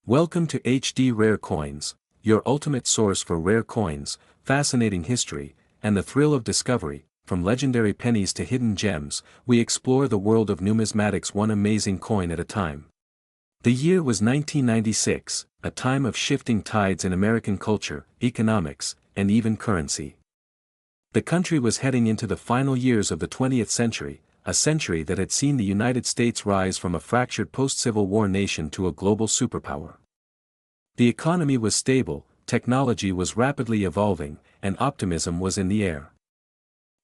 Welcome to HD Rare Coins, your ultimate source for rare coins, fascinating history, and the thrill of discovery. From legendary pennies to hidden gems, we explore the world of numismatics one amazing coin at a time. The year was 1996, a time of shifting tides in American culture, economics, and even currency. The country was heading into the final years of the 20th century, a century that had seen the United States rise from a fractured post-Civil War nation to a global superpower. The economy was stable, technology was rapidly evolving, and optimism was in the air.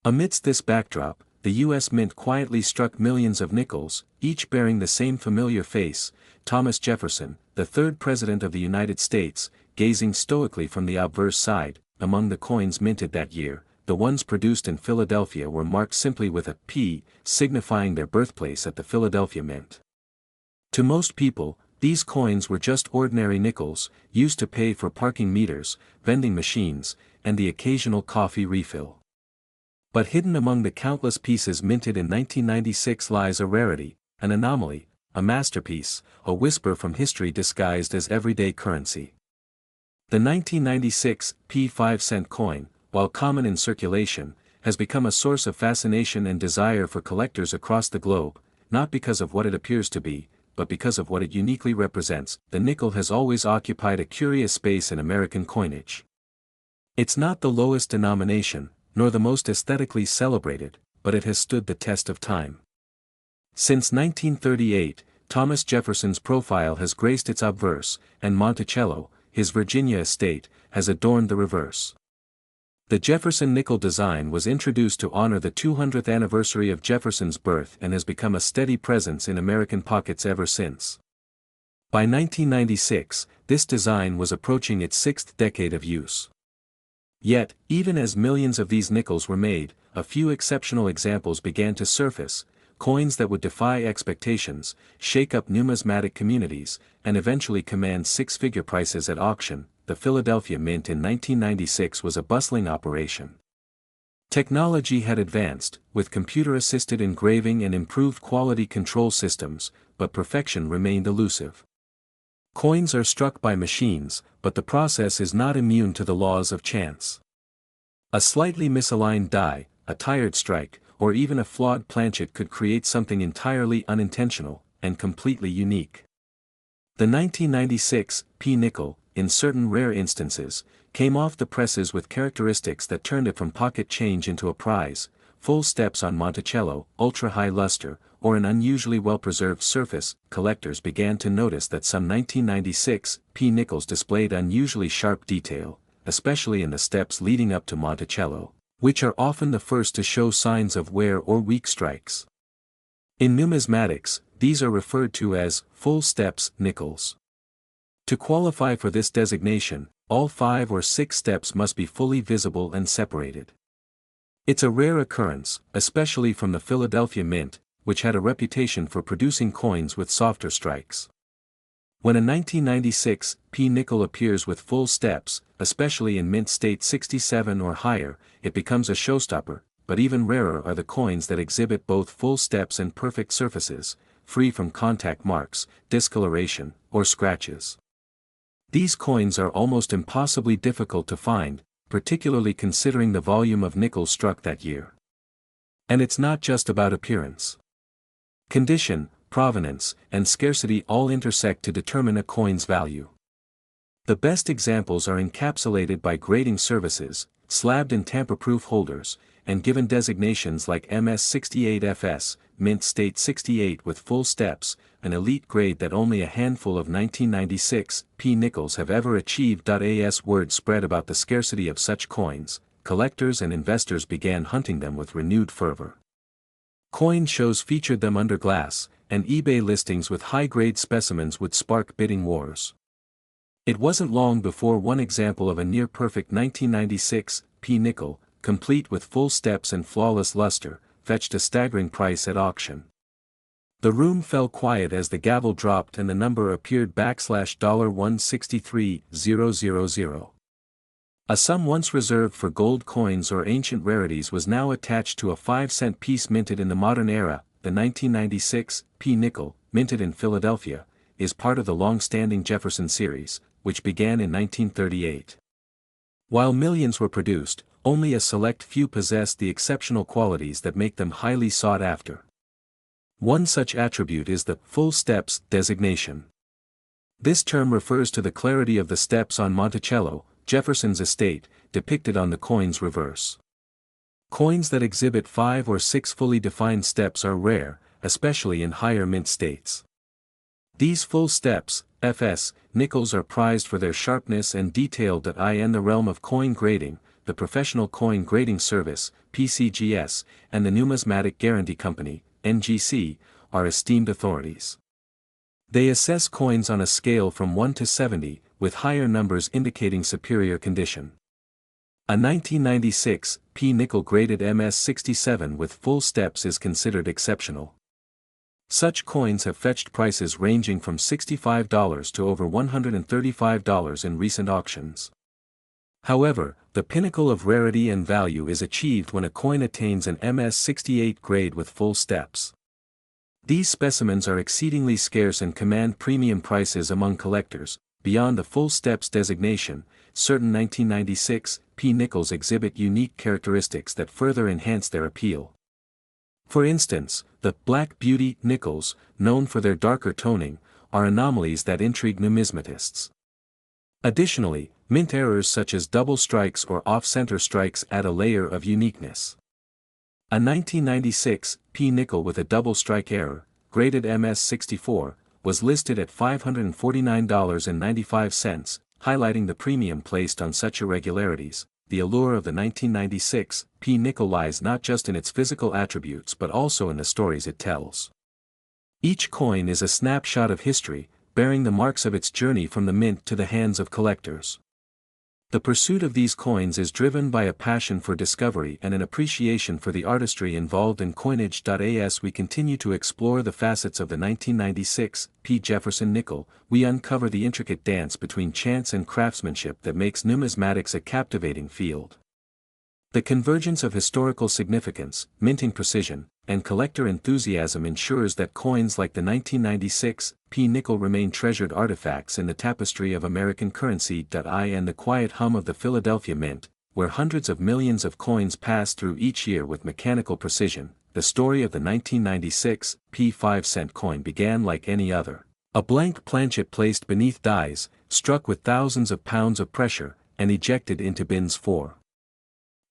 Amidst this backdrop, the U.S. Mint quietly struck millions of nickels, each bearing the same familiar face, Thomas Jefferson, the third President of the United States, gazing stoically from the obverse side. Among the coins minted that year, the ones produced in Philadelphia were marked simply with a P, signifying their birthplace at the Philadelphia Mint. To most people, these coins were just ordinary nickels, used to pay for parking meters, vending machines, and the occasional coffee refill. But hidden among the countless pieces minted in 1996 lies a rarity, an anomaly, a masterpiece, a whisper from history disguised as everyday currency. The 1996 P 5-cent coin, while common in circulation, has become a source of fascination and desire for collectors across the globe, not because of what it appears to be, but because of what it uniquely represents. The nickel has always occupied a curious space in American coinage. It's not the lowest denomination, nor the most aesthetically celebrated, but it has stood the test of time. Since 1938, Thomas Jefferson's profile has graced its obverse, and Monticello, his Virginia estate, has adorned the reverse. The Jefferson nickel design was introduced to honor the 200th anniversary of Jefferson's birth and has become a steady presence in American pockets ever since. By 1996, this design was approaching its sixth decade of use. Yet, even as millions of these nickels were made, a few exceptional examples began to surface, coins that would defy expectations, shake up numismatic communities, and eventually command six-figure prices at auction. The Philadelphia Mint in 1996 was a bustling operation. Technology had advanced, with computer-assisted engraving and improved quality control systems, but perfection remained elusive. Coins are struck by machines, but the process is not immune to the laws of chance. A slightly misaligned die, a tired strike, or even a flawed planchet could create something entirely unintentional, and completely unique. The 1996 P nickel, in certain rare instances, came off the presses with characteristics that turned it from pocket change into a prize: full steps on Monticello, ultra-high luster, or an unusually well-preserved surface. Collectors began to notice that some 1996 P nickels displayed unusually sharp detail, especially in the steps leading up to Monticello, which are often the first to show signs of wear or weak strikes. In numismatics, these are referred to as full steps nickels. To qualify for this designation, all 5 or 6 steps must be fully visible and separated. It's a rare occurrence, especially from the Philadelphia Mint, which had a reputation for producing coins with softer strikes. When a 1996 P nickel appears with full steps, especially in mint state 67 or higher, it becomes a showstopper. But even rarer are the coins that exhibit both full steps and perfect surfaces, free from contact marks, discoloration, or scratches. These coins are almost impossibly difficult to find, particularly considering the volume of nickels struck that year. And it's not just about appearance. Condition, provenance, and scarcity all intersect to determine a coin's value. The best examples are encapsulated by grading services, slabbed in tamper-proof holders, and given designations like MS68FS, Mint State 68 with full steps, an elite grade that only a handful of 1996 P nickels have ever achieved. As word spread about the scarcity of such coins, collectors and investors began hunting them with renewed fervor. Coin shows featured them under glass, and eBay listings with high-grade specimens would spark bidding wars. It wasn't long before one example of a near-perfect 1996 P nickel, complete with full steps and flawless luster, fetched a staggering price at auction. The room fell quiet as the gavel dropped and the number appeared $163,000. A sum once reserved for gold coins or ancient rarities was now attached to a 5-cent piece minted in the modern era. The 1996 P nickel, minted in Philadelphia, is part of the long-standing Jefferson series, which began in 1938. While millions were produced, only a select few possessed the exceptional qualities that make them highly sought after. One such attribute is the full steps designation. This term refers to the clarity of the steps on Monticello, Jefferson's estate, depicted on the coin's reverse. Coins that exhibit 5 or 6 fully defined steps are rare, especially in higher mint states. These full steps, FS, nickels are prized for their sharpness and detail. In the realm of coin grading, the Professional Coin Grading Service, PCGS, and the Numismatic Guarantee Company, NGC, are esteemed authorities. They assess coins on a scale from 1 to 70, with higher numbers indicating superior condition. A 1996 P nickel graded MS67 with full steps is considered exceptional. Such coins have fetched prices ranging from $65 to over $135 in recent auctions. However, the pinnacle of rarity and value is achieved when a coin attains an MS68 grade with full steps. These specimens are exceedingly scarce and command premium prices among collectors. Beyond the full steps designation, certain 1996 P nickels exhibit unique characteristics that further enhance their appeal. For instance, the Black Beauty nickels, known for their darker toning, are anomalies that intrigue numismatists. Additionally, mint errors such as double strikes or off-center strikes add a layer of uniqueness. A 1996 P nickel with a double strike error, graded MS64, was listed at $549.95, highlighting the premium placed on such irregularities. The allure of the 1996 P nickel lies not just in its physical attributes but also in the stories it tells. Each coin is a snapshot of history, bearing the marks of its journey from the mint to the hands of collectors. The pursuit of these coins is driven by a passion for discovery and an appreciation for the artistry involved in coinage. As we continue to explore the facets of the 1996 P Jefferson nickel, we uncover the intricate dance between chance and craftsmanship that makes numismatics a captivating field. The convergence of historical significance, minting precision, and collector enthusiasm ensures that coins like the 1996 P nickel remain treasured artifacts in the tapestry of American currency. And the quiet hum of the Philadelphia Mint, where hundreds of millions of coins pass through each year with mechanical precision. The story of the 1996 P 5-cent coin began like any other. A blank planchet placed beneath dies, struck with thousands of pounds of pressure, and ejected into bins for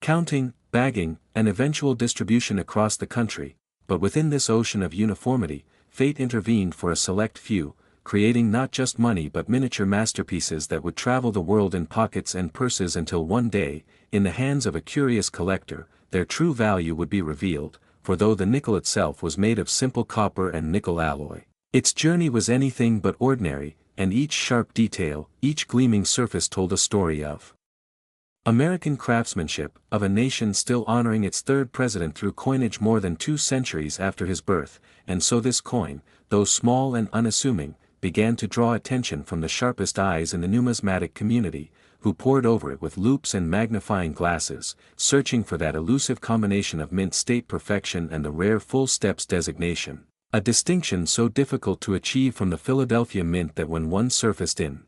counting, bagging, and eventual distribution across the country. But within this ocean of uniformity, fate intervened for a select few, creating not just money but miniature masterpieces that would travel the world in pockets and purses until one day, in the hands of a curious collector, their true value would be revealed. For though the nickel itself was made of simple copper and nickel alloy, its journey was anything but ordinary, and each sharp detail, each gleaming surface told a story of American craftsmanship, of a nation still honoring its third president through coinage more than 2 centuries after his birth. And so this coin, though small and unassuming, began to draw attention from the sharpest eyes in the numismatic community, who pored over it with loupes and magnifying glasses, searching for that elusive combination of mint state perfection and the rare full steps designation, a distinction so difficult to achieve from the Philadelphia Mint that when one surfaced in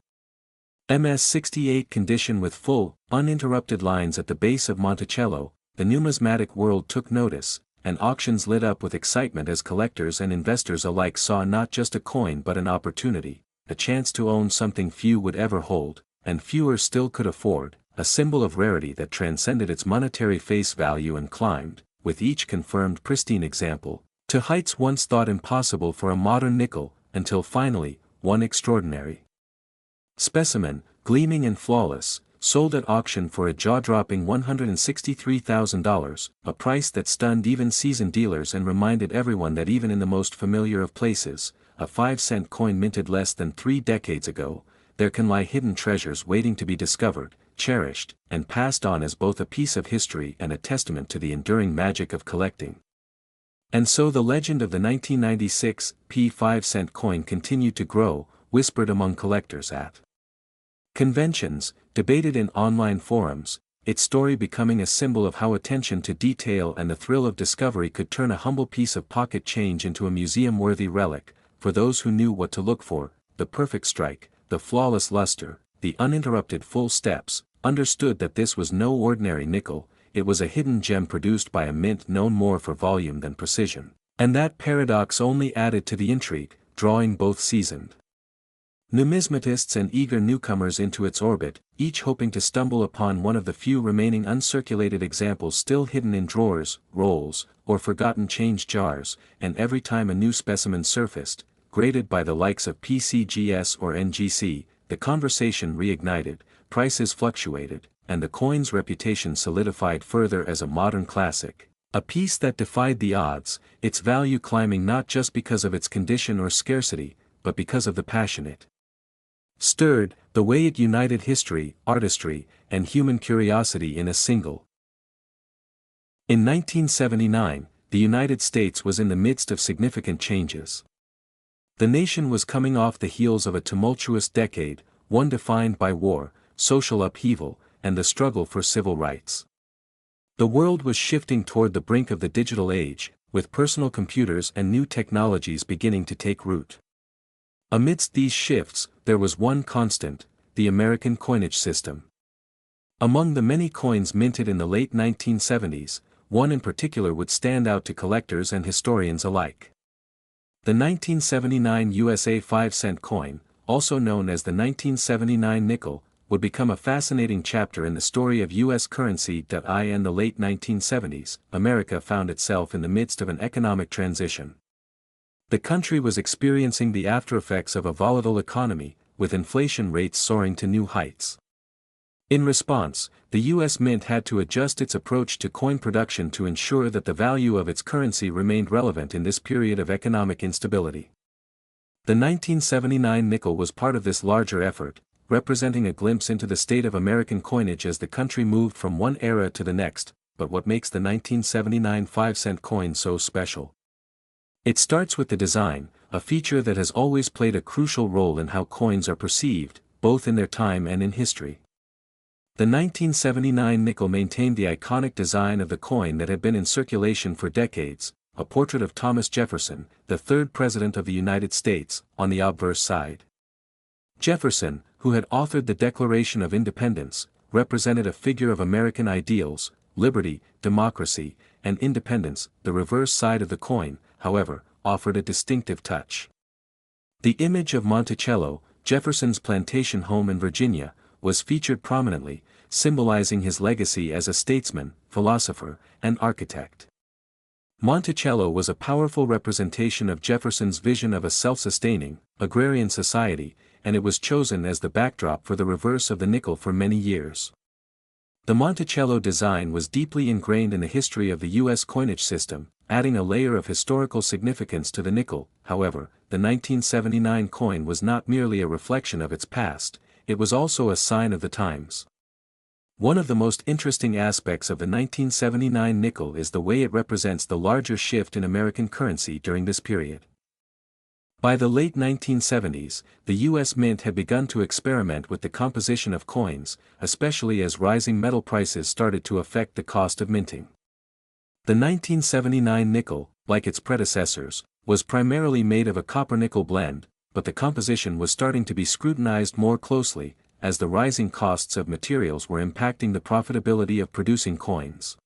MS68 condition with full, uninterrupted lines at the base of Monticello, the numismatic world took notice, and auctions lit up with excitement as collectors and investors alike saw not just a coin but an opportunity, a chance to own something few would ever hold, and fewer still could afford, a symbol of rarity that transcended its monetary face value and climbed, with each confirmed pristine example, to heights once thought impossible for a modern nickel, until finally, one extraordinary specimen, gleaming and flawless, sold at auction for a jaw-dropping $163,000, a price that stunned even seasoned dealers and reminded everyone that even in the most familiar of places, a 5-cent coin minted less than 3 decades ago, there can lie hidden treasures waiting to be discovered, cherished, and passed on as both a piece of history and a testament to the enduring magic of collecting. And so the legend of the 1996 P 5-cent coin continued to grow, whispered among collectors at conventions, debated in online forums, its story becoming a symbol of how attention to detail and the thrill of discovery could turn a humble piece of pocket change into a museum-worthy relic, for those who knew what to look for. the perfect strike, the flawless luster, the uninterrupted full steps, understood that this was no ordinary nickel, it was a hidden gem produced by a mint known more for volume than precision. And that paradox only added to the intrigue, drawing both seasoned numismatists and eager newcomers into its orbit, each hoping to stumble upon one of the few remaining uncirculated examples still hidden in drawers, rolls, or forgotten change jars, and every time a new specimen surfaced, graded by the likes of PCGS or NGC, the conversation reignited, prices fluctuated, and the coin's reputation solidified further as a modern classic. A piece that defied the odds, its value climbing not just because of its condition or scarcity, but because of the passion it stirred, the way it united history, artistry, and human curiosity in a single. In 1979, the United States was in the midst of significant changes. The nation was coming off the heels of a tumultuous decade, one defined by war, social upheaval, and the struggle for civil rights. The world was shifting toward the brink of the digital age, with personal computers and new technologies beginning to take root. Amidst these shifts, there was one constant, the American coinage system. Among the many coins minted in the late 1970s, one in particular would stand out to collectors and historians alike. The 1979 USA 5-cent coin, also known as the 1979 nickel, would become a fascinating chapter in the story of U.S. currency. In the late 1970s, America found itself in the midst of an economic transition. The country was experiencing the aftereffects of a volatile economy, with inflation rates soaring to new heights. In response, the U.S. Mint had to adjust its approach to coin production to ensure that the value of its currency remained relevant in this period of economic instability. The 1979 nickel was part of this larger effort, representing a glimpse into the state of American coinage as the country moved from one era to the next. But what makes the 1979 5-cent coin so special? It starts with the design, a feature that has always played a crucial role in how coins are perceived, both in their time and in history. The 1979 nickel maintained the iconic design of the coin that had been in circulation for decades, a portrait of Thomas Jefferson, the third President of the United States, on the obverse side. Jefferson, who had authored the Declaration of Independence, represented a figure of American ideals, liberty, democracy, and independence. The reverse side of the coin, however, offered a distinctive touch. The image of Monticello, Jefferson's plantation home in Virginia, was featured prominently, symbolizing his legacy as a statesman, philosopher, and architect. Monticello was a powerful representation of Jefferson's vision of a self-sustaining, agrarian society, and it was chosen as the backdrop for the reverse of the nickel for many years. The Monticello design was deeply ingrained in the history of the U.S. coinage system, adding a layer of historical significance to the nickel. However, the 1979 coin was not merely a reflection of its past, it was also a sign of the times. One of the most interesting aspects of the 1979 nickel is the way it represents the larger shift in American currency during this period. By the late 1970s, the U.S. Mint had begun to experiment with the composition of coins, especially as rising metal prices started to affect the cost of minting. The 1979 nickel, like its predecessors, was primarily made of a copper-nickel blend, but the composition was starting to be scrutinized more closely, as the rising costs of materials were impacting the profitability of producing coins.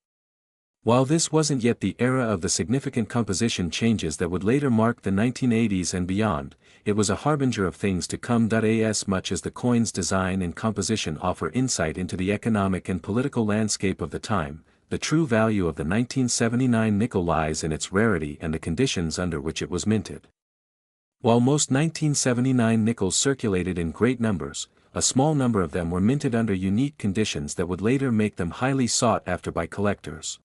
While this wasn't yet the era of the significant composition changes that would later mark the 1980s and beyond, it was a harbinger of things to come. As much as the coin's design and composition offer insight into the economic and political landscape of the time, the true value of the 1979 nickel lies in its rarity and the conditions under which it was minted. While most 1979 nickels circulated in great numbers, a small number of them were minted under unique conditions that would later make them highly sought after by collectors.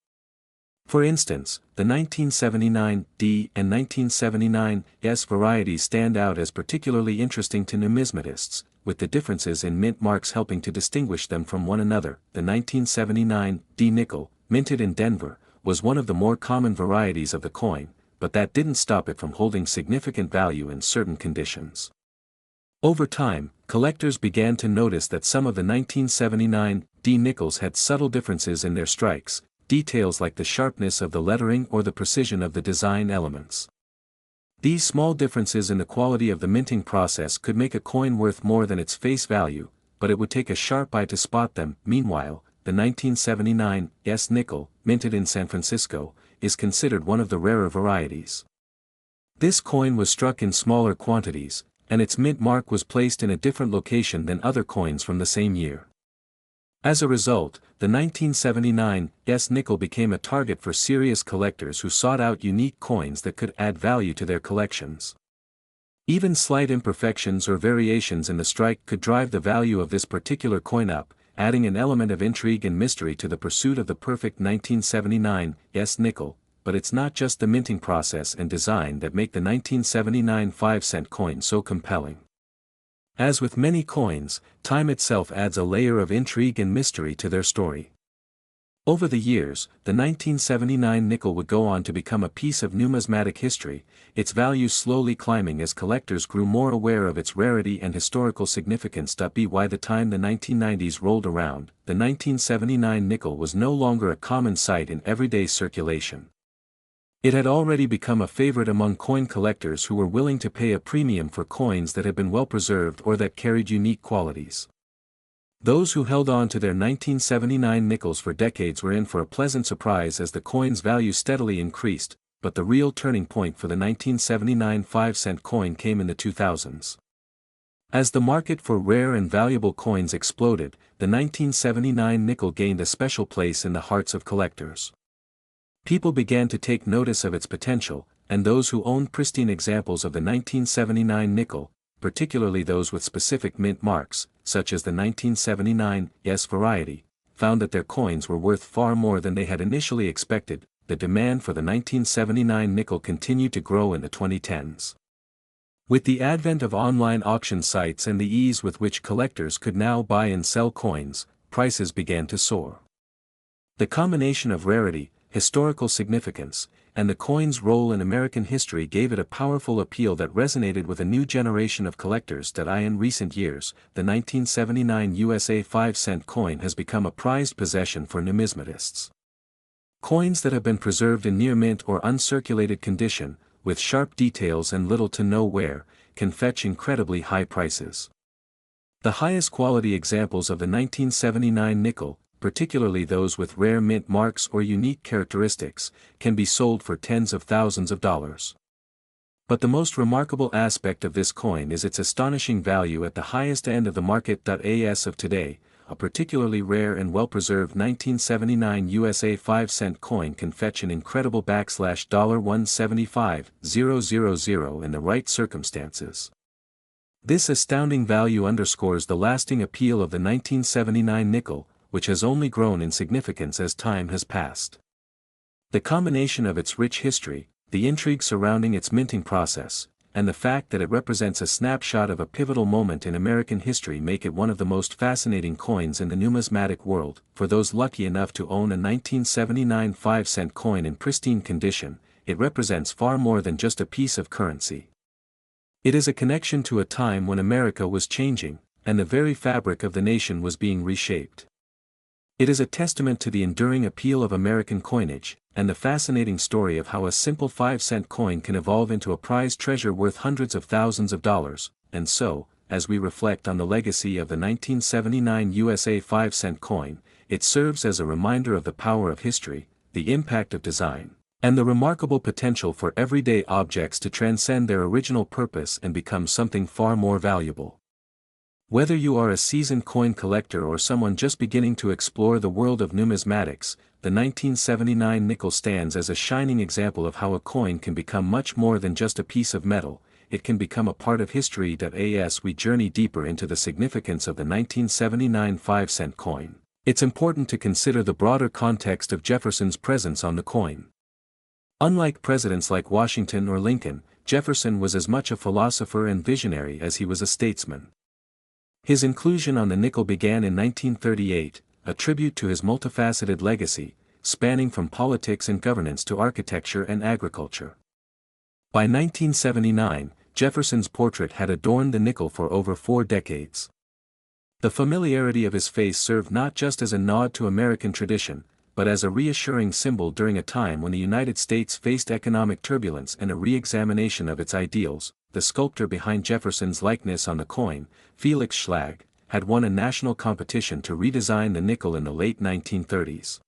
For instance, the 1979D and 1979S varieties stand out as particularly interesting to numismatists, with the differences in mint marks helping to distinguish them from one another. The 1979D nickel, minted in Denver, was one of the more common varieties of the coin, but that didn't stop it from holding significant value in certain conditions. Over time, collectors began to notice that some of the 1979D nickels had subtle differences in their strikes, details like the sharpness of the lettering or the precision of the design elements. These small differences in the quality of the minting process could make a coin worth more than its face value, but it would take a sharp eye to spot them. Meanwhile, the 1979 S nickel, minted in San Francisco, is considered one of the rarer varieties. This coin was struck in smaller quantities, and its mint mark was placed in a different location than other coins from the same year. As a result, the 1979 S nickel became a target for serious collectors who sought out unique coins that could add value to their collections. Even slight imperfections or variations in the strike could drive the value of this particular coin up, adding an element of intrigue and mystery to the pursuit of the perfect 1979 S nickel. But it's not just the minting process and design that make the 1979 5-cent coin so compelling. As with many coins, time itself adds a layer of intrigue and mystery to their story. Over the years, the 1979 nickel would go on to become a piece of numismatic history, its value slowly climbing as collectors grew more aware of its rarity and historical significance. By the time the 1990s rolled around, the 1979 nickel was no longer a common sight in everyday circulation. It had already become a favorite among coin collectors who were willing to pay a premium for coins that had been well preserved or that carried unique qualities. Those who held on to their 1979 nickels for decades were in for a pleasant surprise as the coin's value steadily increased, but the real turning point for the 1979 5-cent coin came in the 2000s. As the market for rare and valuable coins exploded, the 1979 nickel gained a special place in the hearts of collectors. People began to take notice of its potential, and those who owned pristine examples of the 1979 nickel, particularly those with specific mint marks, such as the 1979 S variety, found that their coins were worth far more than they had initially expected. The demand for the 1979 nickel continued to grow in the 2010s. With the advent of online auction sites and the ease with which collectors could now buy and sell coins, prices began to soar. The combination of rarity, historical significance, and the coin's role in American history gave it a powerful appeal that resonated with a new generation of collectors. In recent years, the 1979 USA 5-cent coin has become a prized possession for numismatists. Coins that have been preserved in near mint or uncirculated condition, with sharp details and little to no wear, can fetch incredibly high prices. The highest quality examples of the 1979 nickel, particularly those with rare mint marks or unique characteristics, can be sold for tens of thousands of dollars. But the most remarkable aspect of this coin is its astonishing value at the highest end of the market. As of today, a particularly rare and well-preserved 1979 USA 5-cent coin can fetch an incredible $175,000 in the right circumstances. This astounding value underscores the lasting appeal of the 1979 nickel, which has only grown in significance as time has passed. The combination of its rich history, the intrigue surrounding its minting process, and the fact that it represents a snapshot of a pivotal moment in American history make it one of the most fascinating coins in the numismatic world. For those lucky enough to own a 1979 5-cent coin in pristine condition, it represents far more than just a piece of currency. It is a connection to a time when America was changing, and the very fabric of the nation was being reshaped. It is a testament to the enduring appeal of American coinage, and the fascinating story of how a simple 5-cent coin can evolve into a prized treasure worth hundreds of thousands of dollars. And so, as we reflect on the legacy of the 1979 USA 5-cent coin, it serves as a reminder of the power of history, the impact of design, and the remarkable potential for everyday objects to transcend their original purpose and become something far more valuable. Whether you are a seasoned coin collector or someone just beginning to explore the world of numismatics, the 1979 nickel stands as a shining example of how a coin can become much more than just a piece of metal. It can become a part of history. As we journey deeper into the significance of the 1979 5-cent coin, it's important to consider the broader context of Jefferson's presence on the coin. Unlike presidents like Washington or Lincoln, Jefferson was as much a philosopher and visionary as he was a statesman. His inclusion on the nickel began in 1938, a tribute to his multifaceted legacy, spanning from politics and governance to architecture and agriculture. By 1979, Jefferson's portrait had adorned the nickel for over 4 decades. The familiarity of his face served not just as a nod to American tradition, but as a reassuring symbol during a time when the United States faced economic turbulence and a re-examination of its ideals. The sculptor behind Jefferson's likeness on the coin, Felix Schlag, had won a national competition to redesign the nickel in the late 1930s.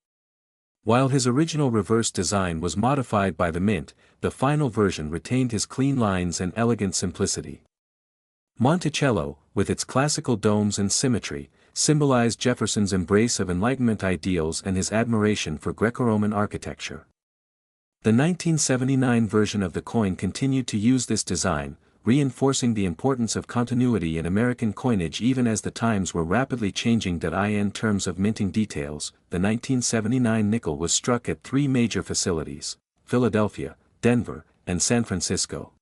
While his original reverse design was modified by the Mint, the final version retained his clean lines and elegant simplicity. Monticello, with its classical domes and symmetry, symbolized Jefferson's embrace of Enlightenment ideals and his admiration for Greco-Roman architecture. The 1979 version of the coin continued to use this design, reinforcing the importance of continuity in American coinage even as the times were rapidly changing. In terms of minting details, the 1979 nickel was struck at three major facilities: Philadelphia, Denver, and San Francisco.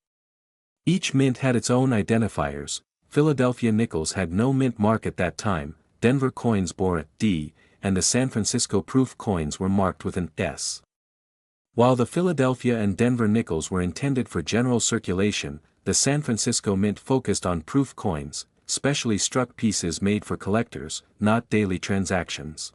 Each mint had its own identifiers. Philadelphia nickels had no mint mark at that time, Denver coins bore a D, and the San Francisco proof coins were marked with an S. While the Philadelphia and Denver nickels were intended for general circulation, the San Francisco Mint focused on proof coins, specially struck pieces made for collectors, not daily transactions.